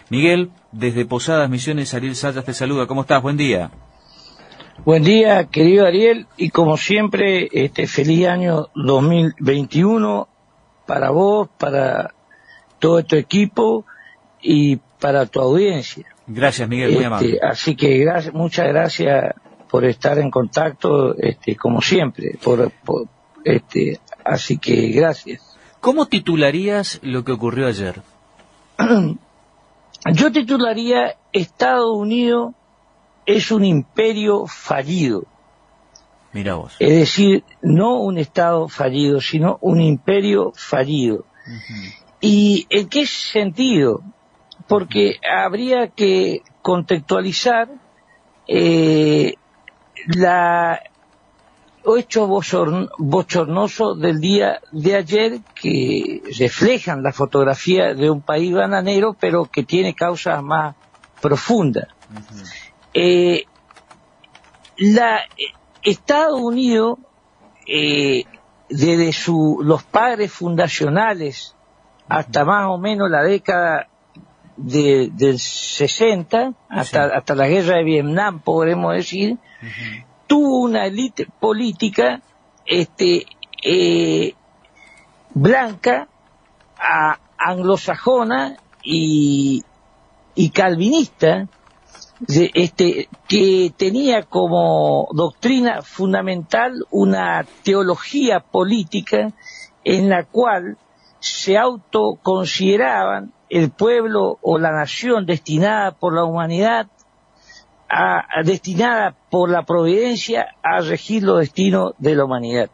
Miguel, desde Posadas Misiones, Ariel Sayas te saluda. ¿Cómo estás? Buen día. Buen día, querido Ariel, y como siempre, feliz año 2021 para vos, para todo tu equipo y para tu audiencia. Gracias, Miguel, muy amable. Así que muchas gracias por estar en contacto, como siempre, así que gracias. ¿Cómo titularías lo que ocurrió ayer? Yo titularía Estados Unidos es un imperio fallido. Mira vos. Es decir, no un Estado fallido, sino un imperio fallido. ¿Y en qué sentido? Porque habría que contextualizar la hecho bochornoso del día de ayer, que reflejan la fotografía de un país bananero, pero que tiene causas más profundas. Estados Unidos, desde los padres fundacionales hasta más o menos la década del 60, hasta la guerra de Vietnam, podremos decir, tuvo una élite política blanca, anglosajona y calvinista, que tenía como doctrina fundamental una teología política en la cual se autoconsideraban el pueblo o la nación destinada por la humanidad, destinada por la providencia a regir los destinos de la humanidad.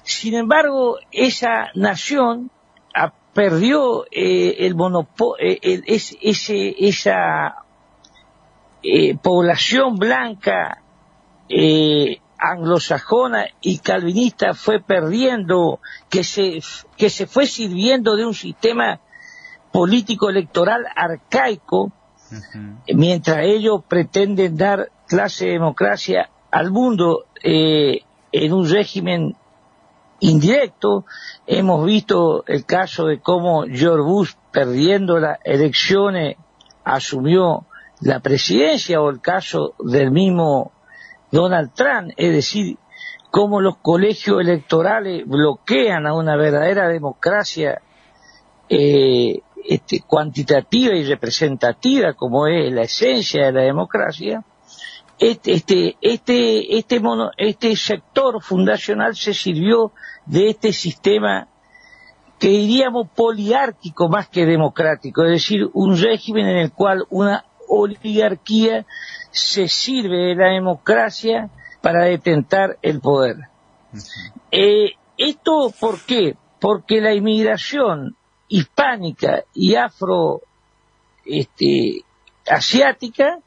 Sin embargo, esa nación perdió el monopolio, esa población blanca anglosajona y calvinista fue perdiendo, que se fue sirviendo de un sistema político electoral arcaico, mientras ellos pretenden dar clase de democracia al mundo en un régimen indirecto. Hemos visto el caso de cómo George Bush, perdiendo las elecciones, asumió la presidencia, o el caso del mismo Donald Trump, es decir, cómo los colegios electorales bloquean a una verdadera democracia cuantitativa y representativa, como es la esencia de la democracia. Este sector fundacional se sirvió de este sistema que diríamos poliárquico más que democrático, es decir, un régimen en el cual una oligarquía se sirve de la democracia para detentar el poder. ¿Esto por qué? Porque la inmigración hispánica y asiática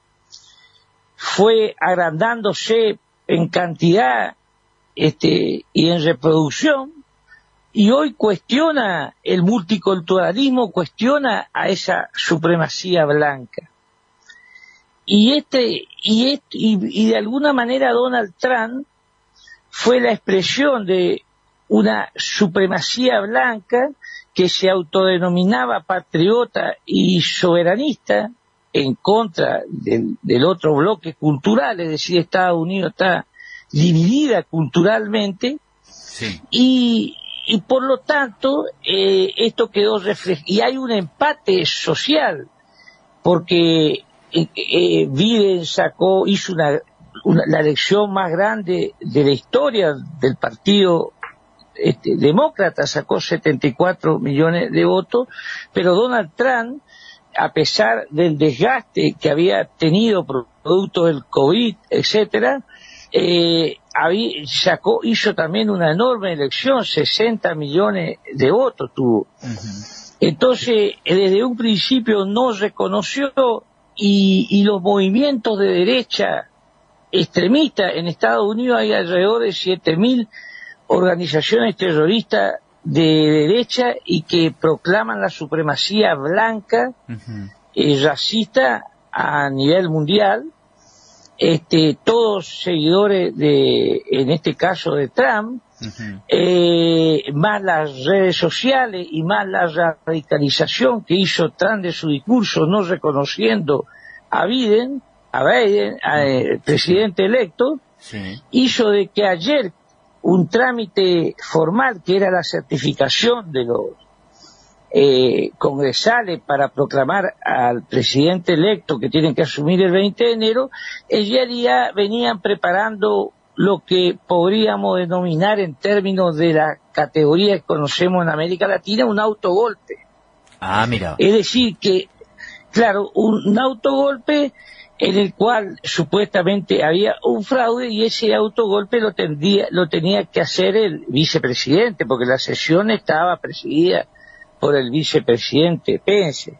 fue agrandándose en cantidad y en reproducción, y hoy cuestiona el multiculturalismo, cuestiona a esa supremacía blanca. Y de alguna manera Donald Trump fue la expresión de una supremacía blanca que se autodenominaba patriota y soberanista en contra del otro bloque cultural, es decir, Estados Unidos está dividida culturalmente, y por lo tanto esto quedó reflejado, y hay un empate social, porque Biden hizo la elección más grande de la historia del partido demócrata, sacó 74 millones de votos, pero Donald Trump, a pesar del desgaste que había tenido producto del COVID, etcétera, hizo también una enorme elección, 60 millones de votos tuvo. Entonces, desde un principio no reconoció, y los movimientos de derecha extremista en Estados Unidos, hay alrededor de 7.000 organizaciones terroristas de derecha y que proclaman la supremacía blanca racista a nivel mundial, todos seguidores en este caso de Trump, más las redes sociales y más la radicalización que hizo Trump de su discurso, no reconociendo a Biden, al presidente electo, hizo de que ayer un trámite formal, que era la certificación de los congresales para proclamar al presidente electo que tienen que asumir el 20 de enero, ya venían preparando lo que podríamos denominar en términos de la categoría que conocemos en América Latina un autogolpe. Ah, mira. Es decir que, claro, un autogolpe en el cual supuestamente había un fraude y ese autogolpe lo tenía que hacer el vicepresidente, porque la sesión estaba presidida por el vicepresidente Pence.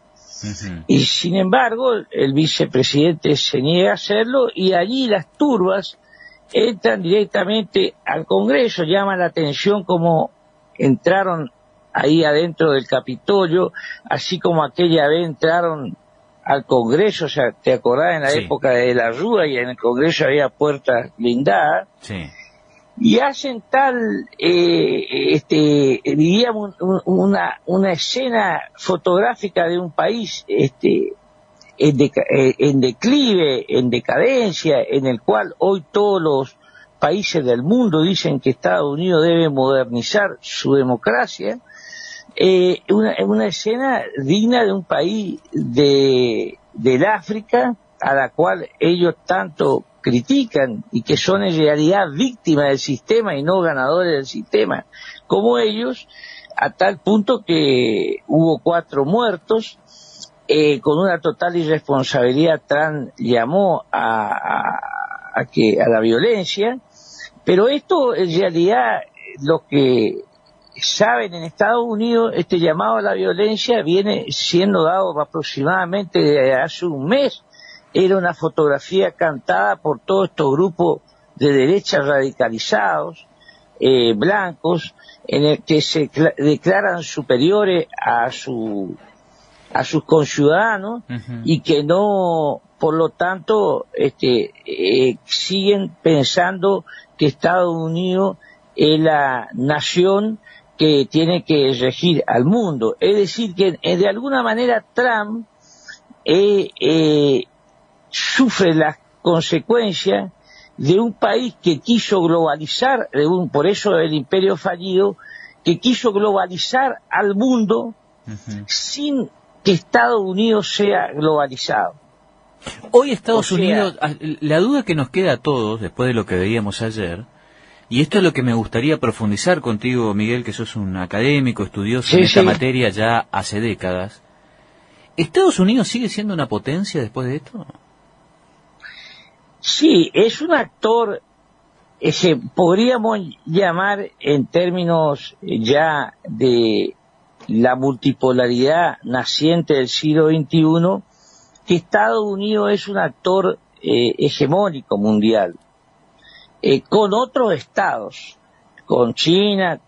Y sin embargo, el vicepresidente se niega a hacerlo y allí las turbas entran directamente al Congreso. Llama la atención cómo entraron ahí adentro del Capitolio, así como aquella vez entraron al Congreso. O sea, ¿te acordás en la época de la Rúa y en el Congreso había puertas blindadas? Sí. Y hacen tal, diríamos, una escena fotográfica de un país en declive, en decadencia, en el cual hoy todos los países del mundo dicen que Estados Unidos debe modernizar su democracia. Una escena digna de un país del África, a la cual ellos tanto critican y que son en realidad víctimas del sistema y no ganadores del sistema, como ellos, a tal punto que hubo 4 muertos, con una total irresponsabilidad. Trump llamó a la violencia, pero esto en realidad lo que saben en Estados Unidos, este llamado a la violencia viene siendo dado aproximadamente desde hace un mes. Era una fotografía cantada por todos estos grupos de derecha radicalizados, blancos, en el que se declaran superiores a sus conciudadanos y que no, por lo tanto, siguen pensando que Estados Unidos es la nación que tiene que regir al mundo. Es decir, que de alguna manera Trump sufre las consecuencias de un país que quiso globalizar, por eso el imperio fallido, que quiso globalizar al mundo sin que Estados Unidos sea globalizado. Hoy Estados Unidos, la duda que nos queda a todos después de lo que veíamos ayer, y esto es lo que me gustaría profundizar contigo, Miguel, que sos un académico, estudioso en esta materia ya hace décadas. ¿Estados Unidos sigue siendo una potencia después de esto? Sí, es un actor, podríamos llamar en términos ya de la multipolaridad naciente del siglo XXI, que Estados Unidos es un actor hegemónico mundial, con otros estados, con China,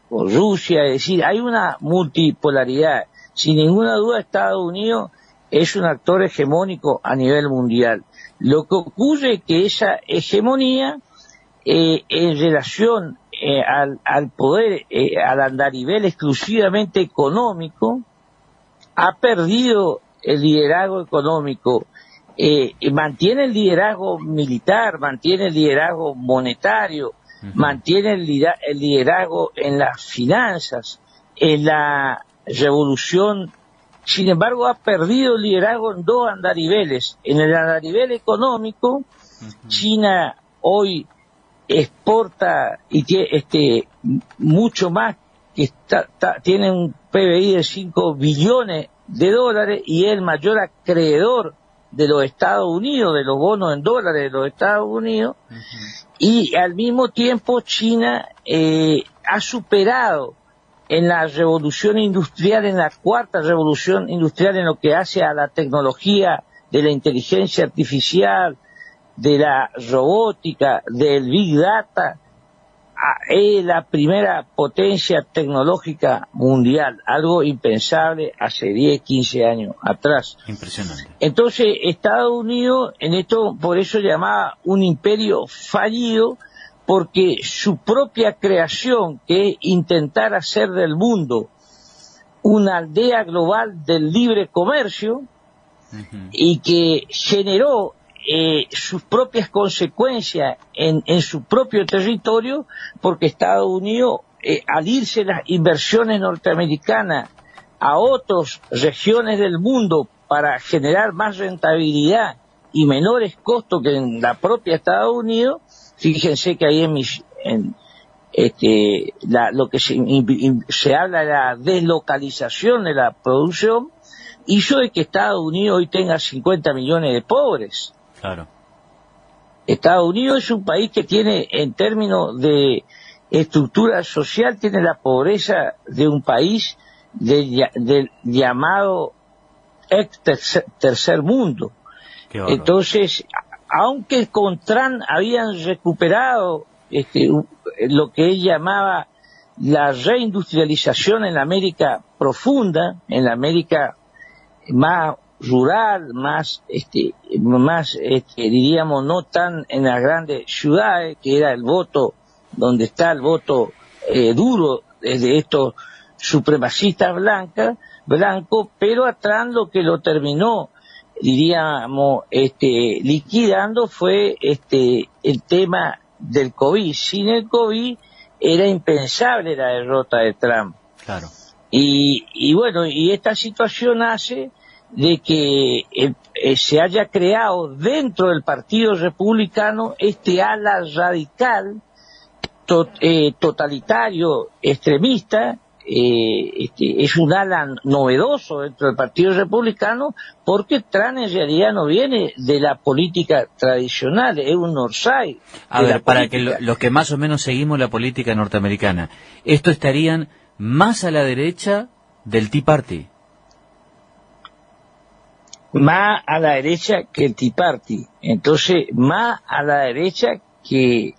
con Rusia. Es decir, hay una multipolaridad. Sin ninguna duda, Estados Unidos es un actor hegemónico a nivel mundial. Lo que ocurre es que esa hegemonía, en relación al poder, al andarivel exclusivamente económico, ha perdido el liderazgo económico, mantiene el liderazgo militar, mantiene el liderazgo monetario, mantiene el liderazgo en las finanzas, en la revolución. Sin embargo, ha perdido el liderazgo en 2 andariveles. En el andarivel económico, China hoy exporta y tiene mucho más, que tiene un PBI de 5 billones de dólares y es el mayor acreedor de los Estados Unidos, de los bonos en dólares de los Estados Unidos, y al mismo tiempo China ha superado en la revolución industrial, en la 4ª revolución industrial, en lo que hace a la tecnología de la inteligencia artificial, de la robótica, del Big Data, es la primera potencia tecnológica mundial, algo impensable hace 10, 15 años atrás. Impresionante. Entonces, Estados Unidos, en esto, por eso llamaba un imperio fallido, porque su propia creación, que es intentar hacer del mundo una aldea global del libre comercio, y que generó sus propias consecuencias en su propio territorio, porque Estados Unidos, al irse las inversiones norteamericanas a otras regiones del mundo para generar más rentabilidad y menores costos que en la propia Estados Unidos, fíjense que ahí lo que se habla de la deslocalización de la producción, hizo de que Estados Unidos hoy tenga 50 millones de pobres. Claro. Estados Unidos es un país que tiene, en términos de estructura social, tiene la pobreza de un país del llamado tercer mundo. Entonces, aunque con Trump habían recuperado lo que él llamaba la reindustrialización en la América profunda, en la América más rural, más diríamos no tan en las grandes ciudades, que era el voto, donde está el voto duro de estos supremacistas blancos, pero a Trump lo que lo terminó, diríamos, liquidando fue el tema del COVID. Sin el COVID era impensable la derrota de Trump. Claro. Y bueno, y esta situación hace de que se haya creado dentro del Partido Republicano ala radical, totalitario, extremista. Es un ala novedoso dentro del Partido Republicano, porque Trump en realidad no viene de la política tradicional, es un outsider. A ver, para que los que más o menos seguimos la política norteamericana, ¿esto estarían más a la derecha del Tea Party? Más a la derecha que el Tea Party. Entonces, más a la derecha que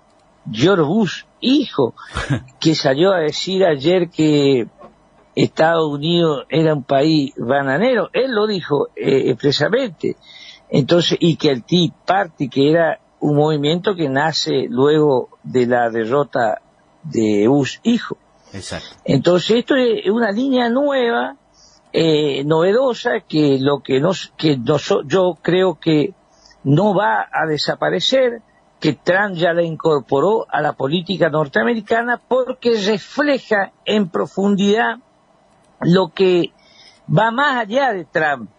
George Bush, hijo, que salió a decir ayer que Estados Unidos era un país bananero. Él lo dijo expresamente. Entonces, y que el Tea Party, que era un movimiento que nace luego de la derrota de Bush, hijo. Exacto. Entonces, esto es una línea nueva, novedosa, que yo creo que no va a desaparecer, que Trump ya la incorporó a la política norteamericana, porque refleja en profundidad lo que va más allá de Trump.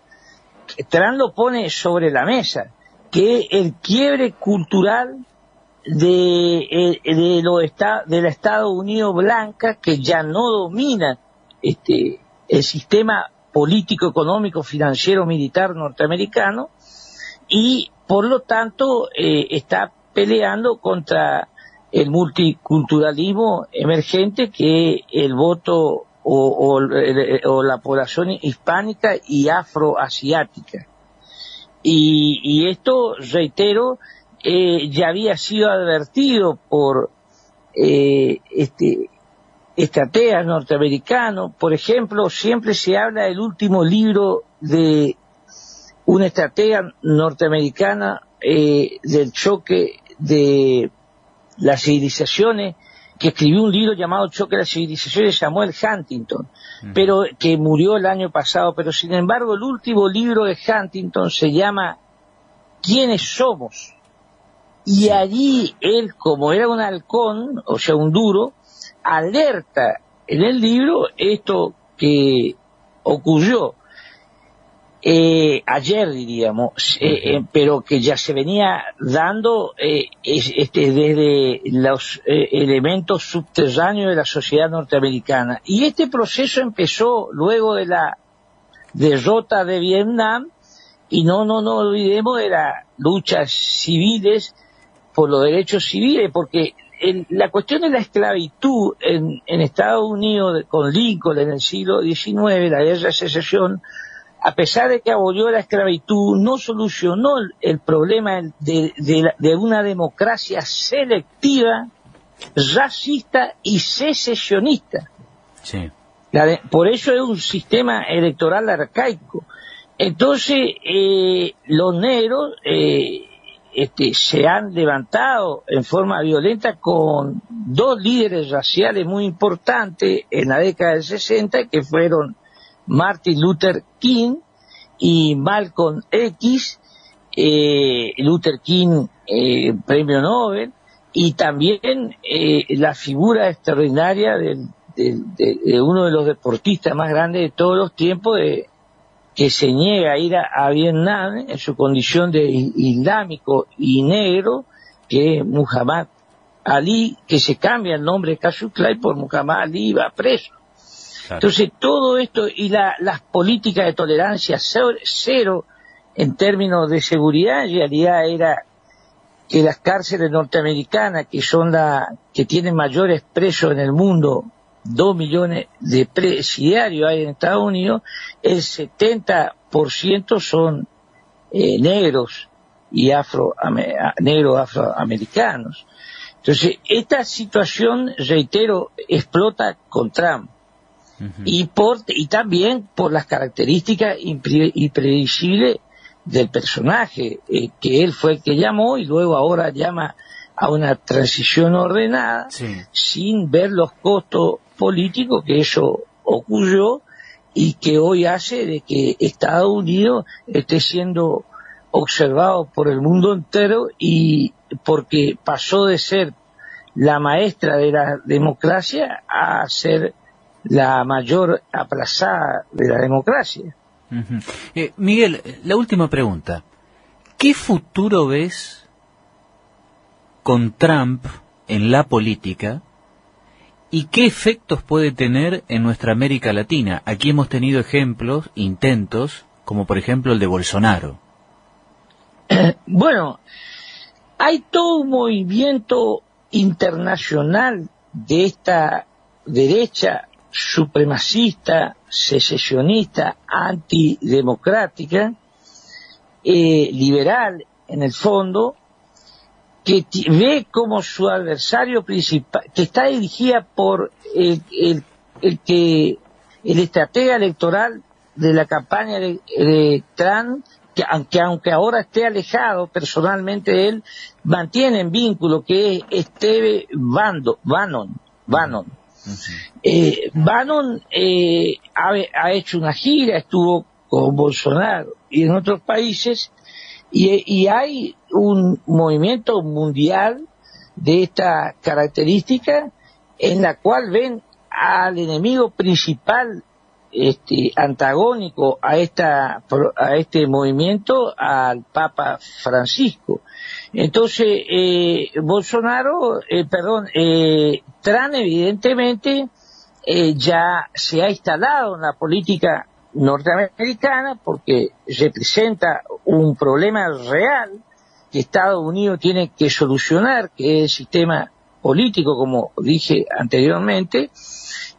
Trump lo pone sobre la mesa, que es el quiebre cultural de la Estados Unidos blanca, que ya no domina el sistema político, económico, financiero, militar norteamericano, y por lo tanto está peleando contra el multiculturalismo emergente, que el voto o la población hispánica y afroasiática. Y esto, reitero, ya había sido advertido por estrategas norteamericanos. Por ejemplo, siempre se habla del último libro de una estratega norteamericana, del choque de las civilizaciones, que escribió un libro llamado Choque de las Civilizaciones, Samuel Huntington, pero que murió el año pasado. Pero sin embargo, el último libro de Huntington se llama ¿Quiénes somos? Y allí él, como era un halcón, o sea, un duro, alerta en el libro esto que ocurrió ayer, diríamos, pero que ya se venía dando desde los elementos subterráneos de la sociedad norteamericana. Y este proceso empezó luego de la derrota de Vietnam, y no olvidemos de las luchas civiles por los derechos civiles, porque la cuestión de la esclavitud en Estados Unidos con Lincoln en el siglo XIX, la guerra de secesión, a pesar de que abolió la esclavitud, no solucionó el problema de una democracia selectiva, racista y secesionista. Sí. Por eso es un sistema electoral arcaico. Entonces, los negros se han levantado en forma violenta con dos líderes raciales muy importantes en la década del 60, que fueron Martin Luther King y Malcolm X. Luther King, premio Nobel, y también la figura extraordinaria de uno de los deportistas más grandes de todos los tiempos, que se niega a ir a Vietnam en su condición de islámico y negro, que es Muhammad Ali, que se cambia el nombre de Cassius Clay por Muhammad Ali, y va preso. Claro. Entonces todo esto y las políticas de tolerancia cero en términos de seguridad, en realidad era que las cárceles norteamericanas, que tienen mayores presos en el mundo, 2 millones de presidiarios hay en Estados Unidos, el 70% son negros y negros afroamericanos. Entonces, esta situación, reitero, explota con Trump. Y también por las características impredecibles del personaje, que él fue el que llamó y luego ahora llama a una transición ordenada, sí, sin ver los costos políticos que eso ocurrió y que hoy hace de que Estados Unidos esté siendo observado por el mundo entero, y porque pasó de ser la maestra de la democracia a ser la mayor aplazada de la democracia. Miguel, la última pregunta. ¿Qué futuro ves con Trump en la política y qué efectos puede tener en nuestra América Latina? Aquí hemos tenido ejemplos, intentos, como por ejemplo el de Bolsonaro. Bueno, hay todo un movimiento internacional de esta derecha supremacista, secesionista, antidemocrática, liberal en el fondo, que ve como su adversario principal, que está dirigida por el estratega electoral de la campaña de Trump, que aunque ahora esté alejado personalmente de él, mantienen vínculo, que es Steve Bannon. Bannon ha hecho una gira, estuvo con Bolsonaro y en otros países, y hay un movimiento mundial de esta característica en la cual ven al enemigo principal, antagónico a este movimiento, al Papa Francisco. Entonces, Trump evidentemente ya se ha instalado en la política norteamericana porque representa un problema real que Estados Unidos tiene que solucionar, que es el sistema político, como dije anteriormente,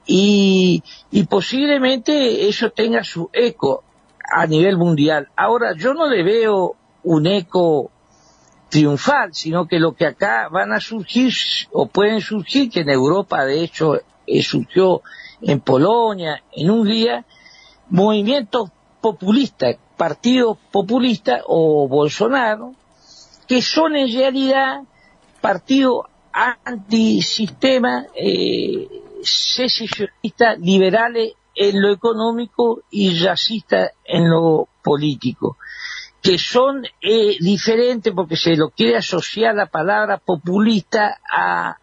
y posiblemente eso tenga su eco a nivel mundial. Ahora, yo no le veo un eco triunfal, sino que lo que acá van a surgir, o pueden surgir, que en Europa de hecho surgió en Polonia, en Hungría, movimientos populistas, partidos populistas o Bolsonaro, que son en realidad partidos antisistema, secesionistas, liberales en lo económico y racistas en lo político, que son diferentes porque se lo quiere asociar la palabra populista a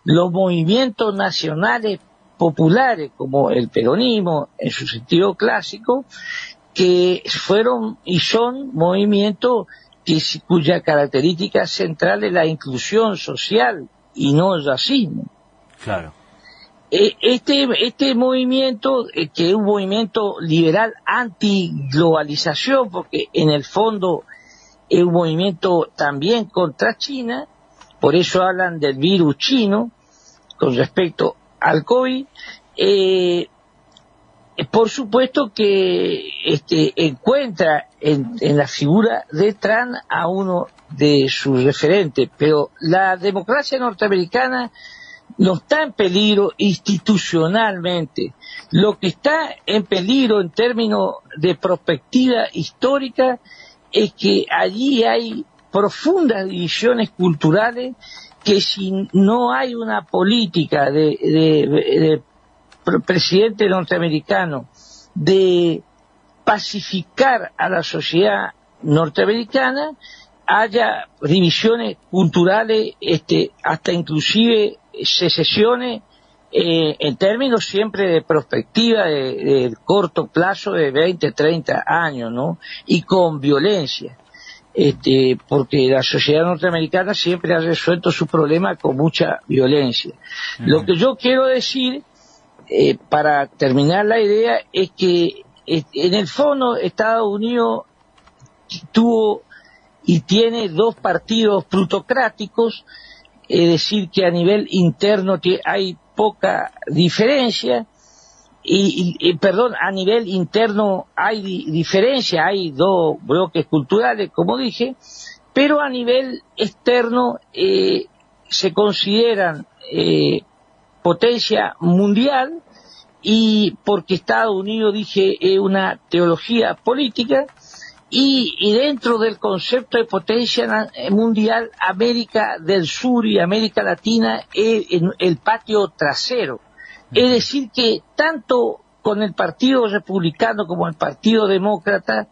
los movimientos nacionales populares como el peronismo en su sentido clásico, que fueron y son movimientos cuya característica central es la inclusión social y no el racismo. Claro. Este movimiento, que es un movimiento liberal anti-globalización, porque en el fondo es un movimiento también contra China, por eso hablan del virus chino con respecto al COVID, por supuesto que encuentra en la figura de Trump a uno de sus referentes, pero la democracia norteamericana no está en peligro institucionalmente. Lo que está en peligro en términos de perspectiva histórica es que allí hay profundas divisiones culturales que si no hay una política de presidente norteamericano de pacificar a la sociedad norteamericana, haya divisiones culturales, hasta inclusive secesiones, en términos siempre de perspectiva de corto plazo de 20, 30 años, ¿no? Y con violencia, porque la sociedad norteamericana siempre ha resuelto su problema con mucha violencia. Lo que yo quiero decir, para terminar la idea, es que en el fondo Estados Unidos tuvo y tiene dos partidos plutocráticos, es decir, que a nivel interno hay poca diferencia, a nivel interno hay diferencia, hay dos bloques culturales, como dije, pero a nivel externo se consideran potencia mundial, y porque Estados Unidos, dije, es una teología política, y dentro del concepto de potencia mundial, América del Sur y América Latina es el patio trasero. Es decir, que tanto con el Partido Republicano como el Partido Demócrata,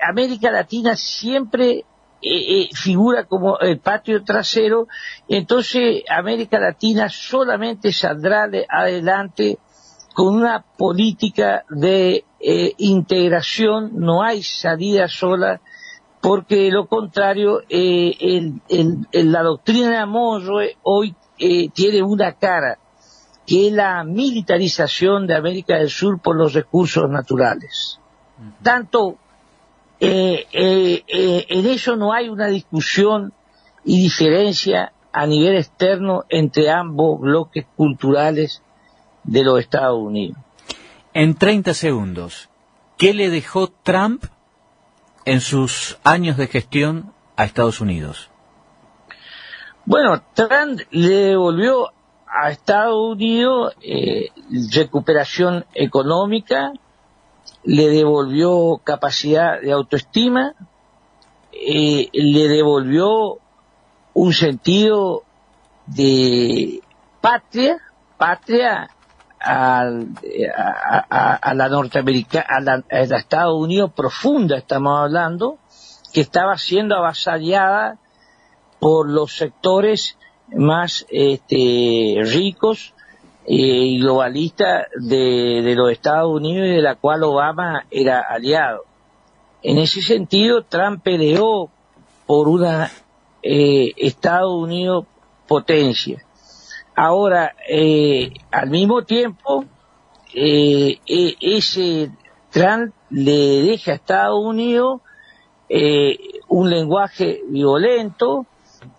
América Latina siempre figura como el patio trasero. Entonces América Latina solamente saldrá adelante con una política de integración, no hay salida sola, porque de lo contrario la doctrina de Monroe hoy tiene una cara, que es la militarización de América del Sur por los recursos naturales. Tanto en eso no hay una discusión y diferencia a nivel externo entre ambos bloques culturales de los Estados Unidos. En 30 segundos, ¿qué le dejó Trump en sus años de gestión a Estados Unidos? Bueno, Trump le devolvió a Estados Unidos recuperación económica, le devolvió capacidad de autoestima, le devolvió un sentido de patria a la norteamericana, a Estados Unidos profunda, estamos hablando, que estaba siendo avasallada por los sectores más ricos y globalistas de los Estados Unidos, y de la cual Obama era aliado. En ese sentido, Trump peleó por una Estados Unidos potencia. Ahora, al mismo tiempo, ese Trump le deja a Estados Unidos un lenguaje violento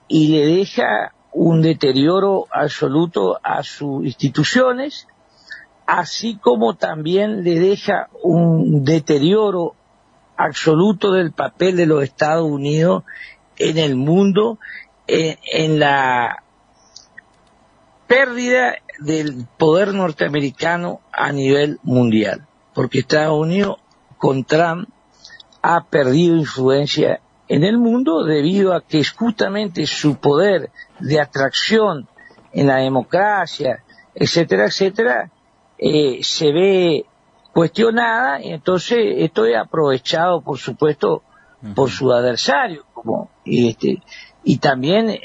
y le deja un deterioro absoluto a sus instituciones, así como también le deja un deterioro absoluto del papel de los Estados Unidos en el mundo, en la pérdida del poder norteamericano a nivel mundial, porque Estados Unidos con Trump ha perdido influencia en el mundo debido a que justamente su poder de atracción en la democracia, etcétera, etcétera, se ve cuestionada, y entonces esto es aprovechado, por supuesto, por su adversario, como y también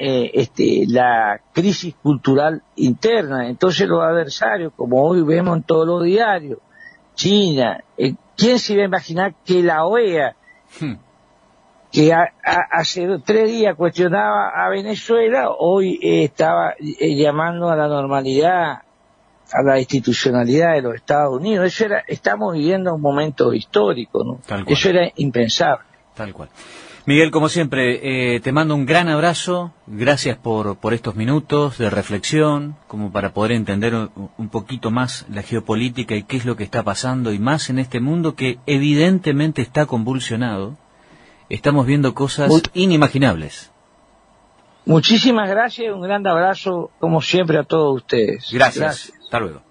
la crisis cultural interna. Entonces los adversarios, como hoy vemos en todos los diarios, China, ¿quién se iba a imaginar que la OEA, que hace 3 días cuestionaba a Venezuela, hoy estaba llamando a la normalidad, a la institucionalidad de los Estados Unidos? Estamos viviendo un momento histórico, ¿no? Eso era impensable. Tal cual. Miguel, como siempre, te mando un gran abrazo, gracias por estos minutos de reflexión, como para poder entender un poquito más la geopolítica y qué es lo que está pasando, y más en este mundo que evidentemente está convulsionado. Estamos viendo cosas inimaginables. Muchísimas gracias, un gran abrazo, como siempre, a todos ustedes. Gracias. Hasta luego.